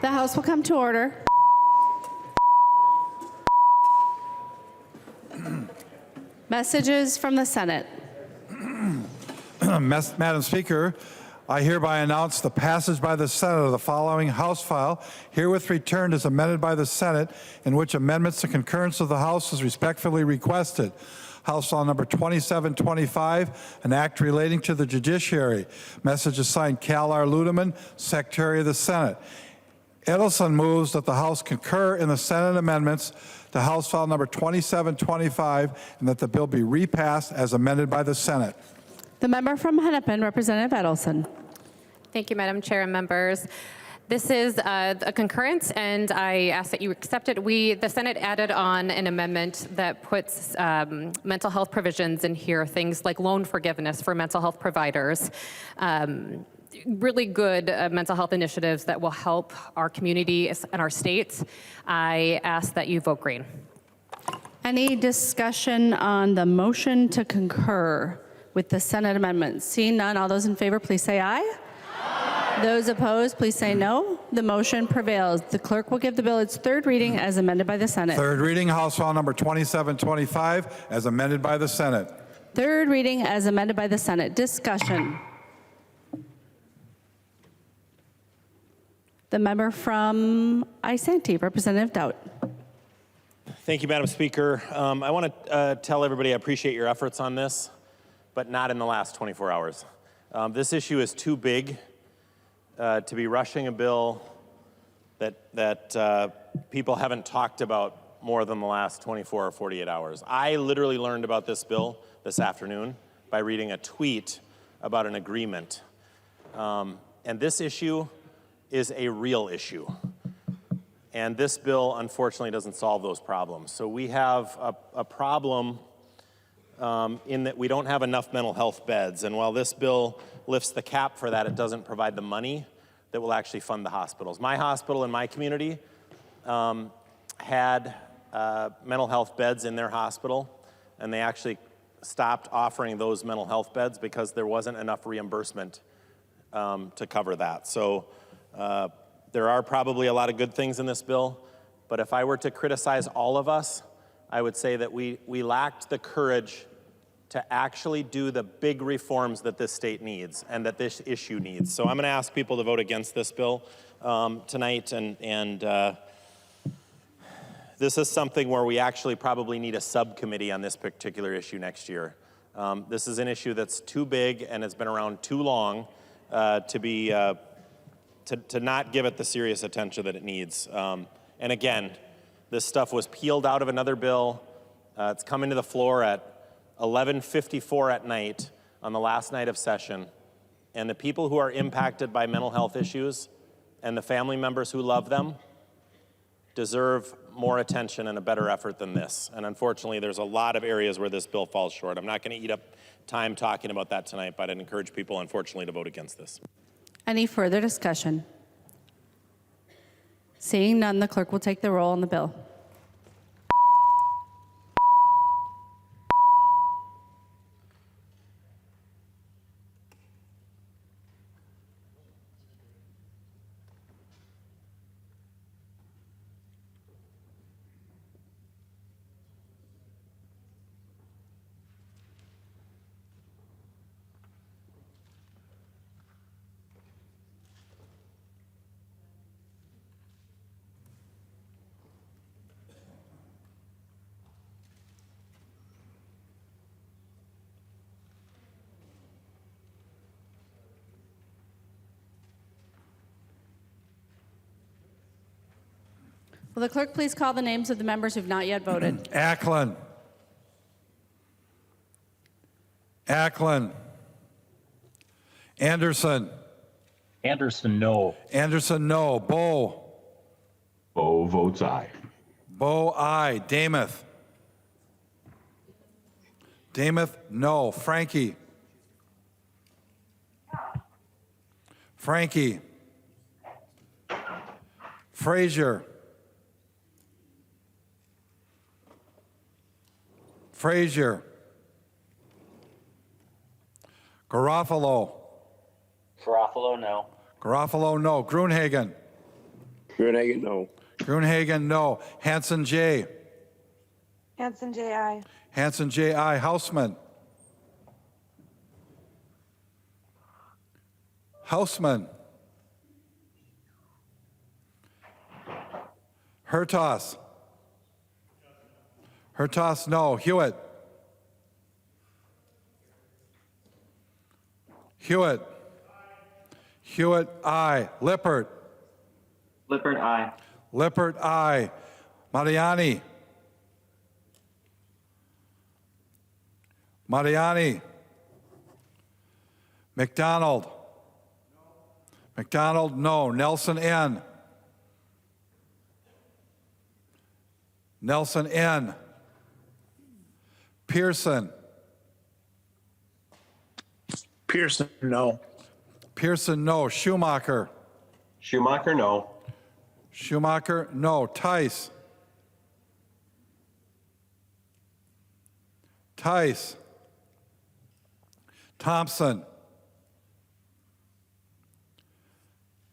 The House will come to order. Messages from the Senate. Madam Speaker, I hereby announce the passage by the Senate of the following House file, herewith returned as amended by the Senate, in which amendments to concurrence of the House is respectfully requested. House File Number 2725, an act relating to the judiciary. Message is signed Cal R. Ludeman, Secretary of the Senate. Edelson moves that the House concur in the Senate amendments to House File Number 2725 and that the bill be repassed as amended by the Senate. The member from Hennepin, Representative Edelson. Thank you, Madam Chair and members. This is a concurrence, and I ask that you accept it. The Senate added on an amendment that puts mental health provisions in here, things like loan forgiveness for mental health providers. Really good mental health initiatives that will help our community and our states. I ask that you vote green. Any discussion on the motion to concur with the Senate amendments? Seeing none, all those in favor, please say aye. Aye. Those opposed, please say no. The motion prevails. The clerk will give the bill its third reading as amended by the Senate. Third reading, House File Number 2725, as amended by the Senate. Third reading as amended by the Senate. Discussion. The member from Isanti, Representative Dowd. Thank you, Madam Speaker. I want to tell everybody I appreciate your efforts on this, but not in the last 24 hours. This issue is too big to be rushing a bill that people haven't talked about more than the last 24 or 48 hours. I literally learned about this bill this afternoon by reading a tweet about an agreement. And this issue is a real issue. And this bill, unfortunately, doesn't solve those problems. So we have a problem in that we don't have enough mental health beds. And while this bill lifts the cap for that, it doesn't provide the money that will actually fund the hospitals. My hospital in my community had mental health beds in their hospital, and they actually stopped offering those mental health beds because there wasn't enough reimbursement to cover that. So there are probably a lot of good things in this bill, but if I were to criticize all of us, I would say that we lacked the courage to actually do the big reforms that this state needs and that this issue needs. So I'm going to ask people to vote against this bill tonight, and this is something where we actually probably need a subcommittee on this particular issue next year. This is an issue that's too big and has been around too long to not give it the serious attention that it needs. And again, this stuff was peeled out of another bill. It's coming to the floor at 11:54 at night on the last night of session. And the people who are impacted by mental health issues and the family members who love them deserve more attention and a better effort than this. And unfortunately, there's a lot of areas where this bill falls short. I'm not going to eat up time talking about that tonight, but I'd encourage people, unfortunately, to vote against this. Any further discussion? Seeing none, the clerk will take the roll on the bill. Will the clerk please call the names of the members who have not yet voted? Ackland. Ackland. Anderson. Anderson, no. Anderson, no. Bowe. Bowe votes aye. Bowe, aye. Damath. Damath, no. Frankie. Frankie. Frazier. Frazier. Garofalo. Garofalo, no. Garofalo, no. Gruenhagen. Gruenhagen, no. Gruenhagen, no. Hanson J. Hanson, J.I. Hanson J. I. Hausman. Hausman. Hertas. Hertas, no. Hewitt. Hewitt. Hewitt, aye. Lippert. Lippert, aye. Lippert, aye. Mariani. Mariani. McDonald. McDonald, no. Nelson N. Nelson N. Pearson. Pearson, no. Pearson, no. Schumacher. Schumacher, no. Schumacher, no. Tice. Tice. Thompson.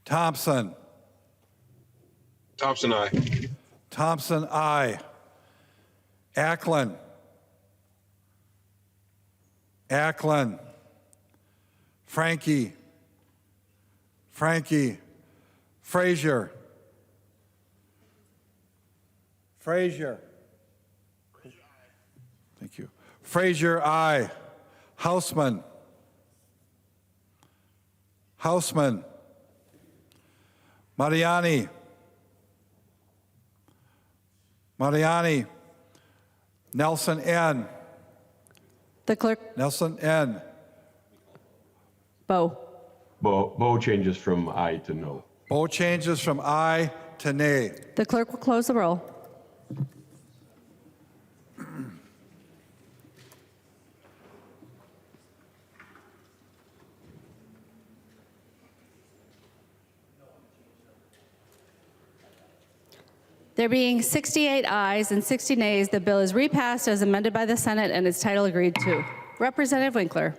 Thompson. Thompson, aye. Thompson, aye. Ackland. Ackland. Frankie. Frankie. Frazier. Frazier. Thank you. Frazier, aye. Hausman. Hausman. Mariani. Mariani. Nelson N. The clerk, Nelson N. Bo. Bo changes from aye to no. Bo changes from aye to nay. The clerk will close the roll. There being 68 ayes and 60 nays, the bill is repassed as amended by the Senate and its title agreed to. Representative Winkler.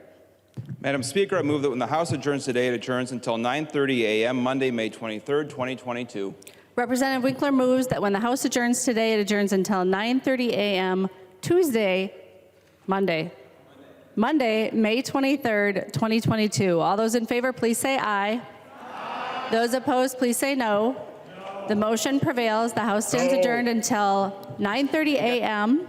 Madam Speaker, I move that when the House adjourns today, it adjourns until 9:30 a.m. Monday, May 23rd, 2022. Representative Winkler moves that when the House adjourns today, it adjourns until 9:30 a.m. Monday, May 23rd, 2022. All those in favor, please say aye. Those opposed, please say no. The motion prevails. The House stands adjourned until 9:30 a.m.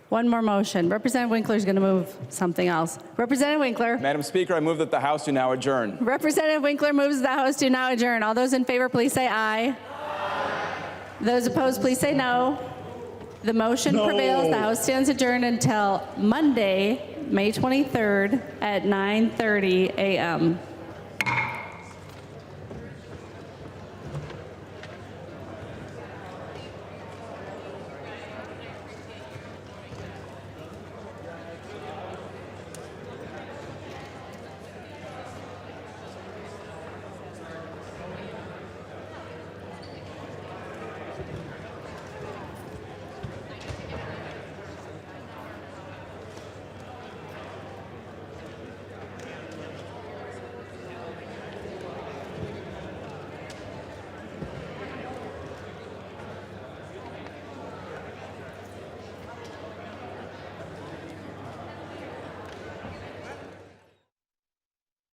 One more motion. Representative Winkler is going to move something else. Representative Winkler. Madam Speaker, I move that the House do now adjourn. Representative Winkler moves the House to now adjourn. All those in favor, please say aye. Those opposed, please say no. The motion prevails. The House stands adjourned until Monday, May 23rd at 9:30 a.m.